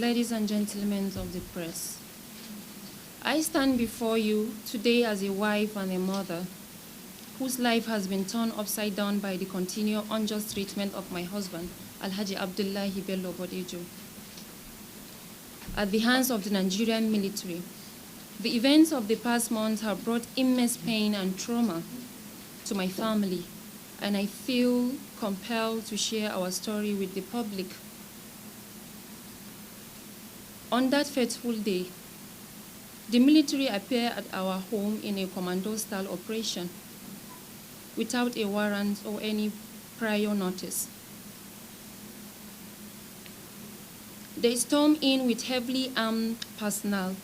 ladies and gentlemen of the press. I stand before you today as a wife and a mother whose life has been turned upside down by the continual unjust treatment of my husband, Alhaji Abdullahi Bello Bodejo, at the hands of the Nigerian military. The events of the past months have brought immense pain and trauma to my family, and I feel compelled to share our story with the public. On that fateful day, the military appeared at our home in a commando-style operation without a warrant or any prior notice. They stormed in with heavily armed personnel,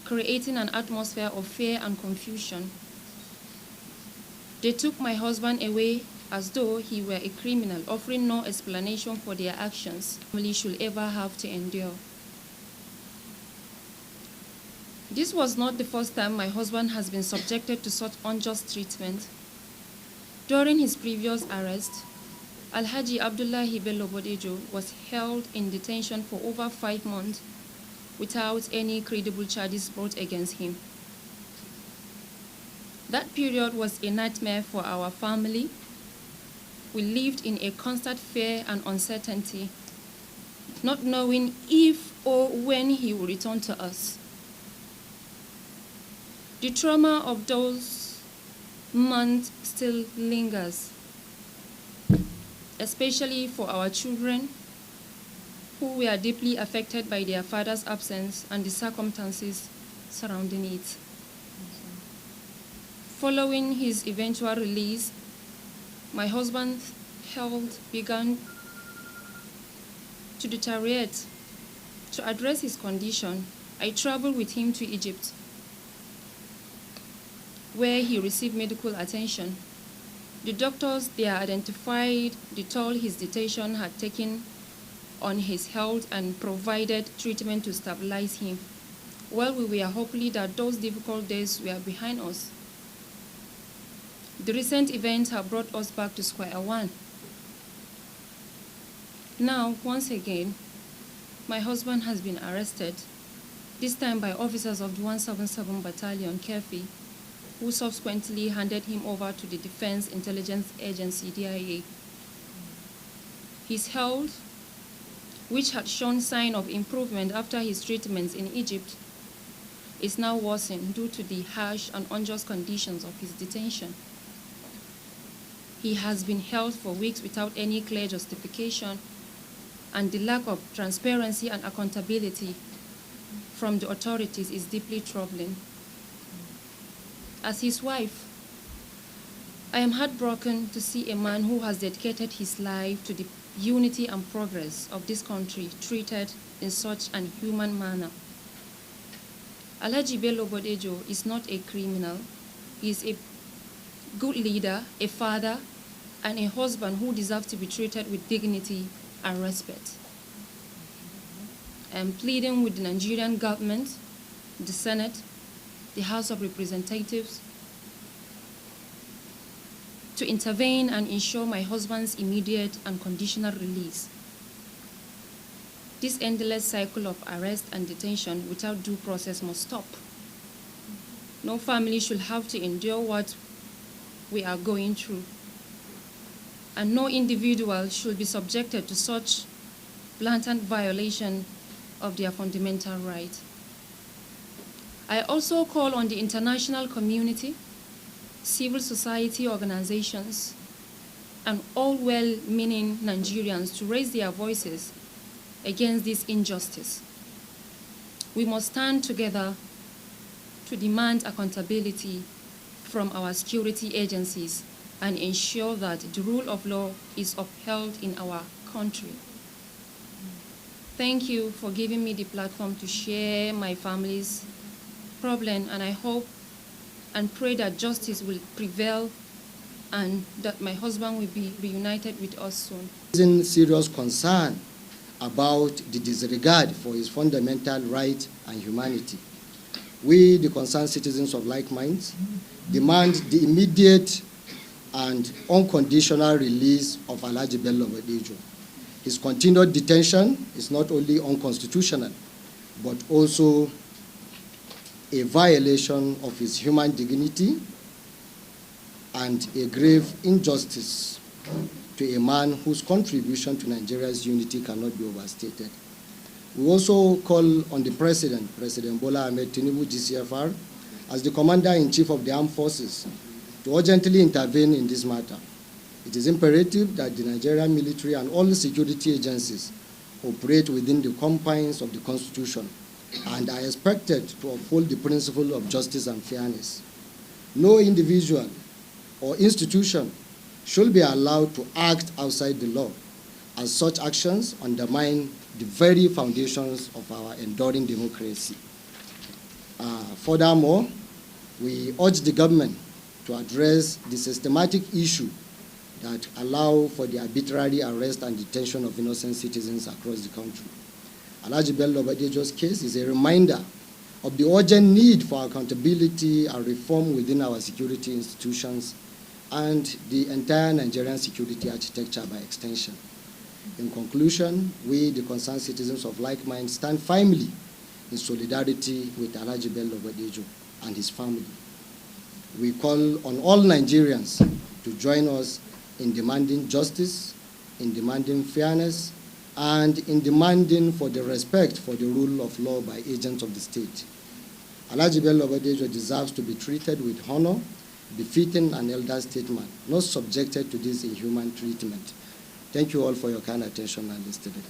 creating an atmosphere of fear and confusion. They took my husband away as though he were a criminal, offering no explanation for their actions family should ever have to endure. This was not the first time my husband has been subjected to such unjust treatment. During his previous arrest, Alhaji Abdullahi Bello Bodejo was held in detention for over 5 months without any credible charges brought against him. That period was a nightmare for our family. We lived in a constant fear and uncertainty, not knowing if or when he would return to us. The trauma of those months still lingers, especially for our children, who were deeply affected by their father's absence and the circumstances surrounding it. Following his eventual release, my husband's health began to deteriorate. To address his condition, I traveled with him to Egypt, where he received medical attention. The doctors there identified the toll his detention had taken on his health and provided treatment to stabilize him. Well, we were hopeful that those difficult days were behind us. The recent events have brought us back to square one. Now, once again, my husband has been arrested, this time by officers of the 177 Battalion, Kefi, who subsequently handed him over to the Defense Intelligence Agency, DIA. His health, which had shown signs of improvement after his treatments in Egypt, is now worsened due to the harsh and unjust conditions of his detention. He has been held for weeks without any clear justification, and the lack of transparency and accountability from the authorities is deeply troubling. As his wife, I am heartbroken to see a man who has dedicated his life to the unity and progress of this country treated in such an inhuman manner. Alhaji Bello Bodejo is not a criminal. He is a good leader, a father, and a husband who deserves to be treated with dignity and respect. I am pleading with the Nigerian government, the Senate, the House of Representatives, to intervene and ensure my husband's immediate and conditional release. This endless cycle of arrest and detention without due process must stop. No family should have to endure what we are going through, and no individual should be subjected to such blatant violation of their fundamental right. I also call on the international community, civil society organizations, and all well-meaning Nigerians to raise their voices against this injustice. We must stand together to demand accountability from our security agencies and ensure that the rule of law is upheld in our country. Thank you for giving me the platform to share my family's problem, and I hope and pray that justice will prevail and that my husband will be reunited with us soon. Raising serious concern about the disregard for his fundamental rights and humanity. We, the concerned citizens of like minds, demand the immediate and unconditional release of Alhaji Bello Bodejo. His continued detention is not only unconstitutional, but also a violation of his human dignity and a grave injustice to a man whose contribution to Nigeria's unity cannot be overstated. We also call on the President, President Bola Ahmed Tinubu, GCFR, as the Commander-in-Chief of the Armed Forces, to urgently intervene in this matter. It is imperative that the Nigerian military and all the security agencies operate within the confines of the Constitution and are expected to uphold the principle of justice and fairness. No individual or institution should be allowed to act outside the law, as such actions undermine the very foundations of our enduring democracy. Furthermore, we urge the government to address the systematic issue that allow for the arbitrary arrest and detention of innocent citizens across the country. Alhaji Bello BADEJO's case is a reminder of the urgent need for accountability and reform within our security institutions and the entire Nigerian security architecture by extension. In conclusion, we, the concerned citizens of like mind, stand firmly in solidarity with Alhaji Bello BADEJO and his family. We call on all Nigerians to join us in demanding justice, in demanding fairness, and in demanding for the respect for the rule of law by agents of the state. Alhaji Bello BADEJO deserves to be treated with honor, befitting an elder statesman, not subjected to this inhuman treatment. Thank you all for your kind attention and listening.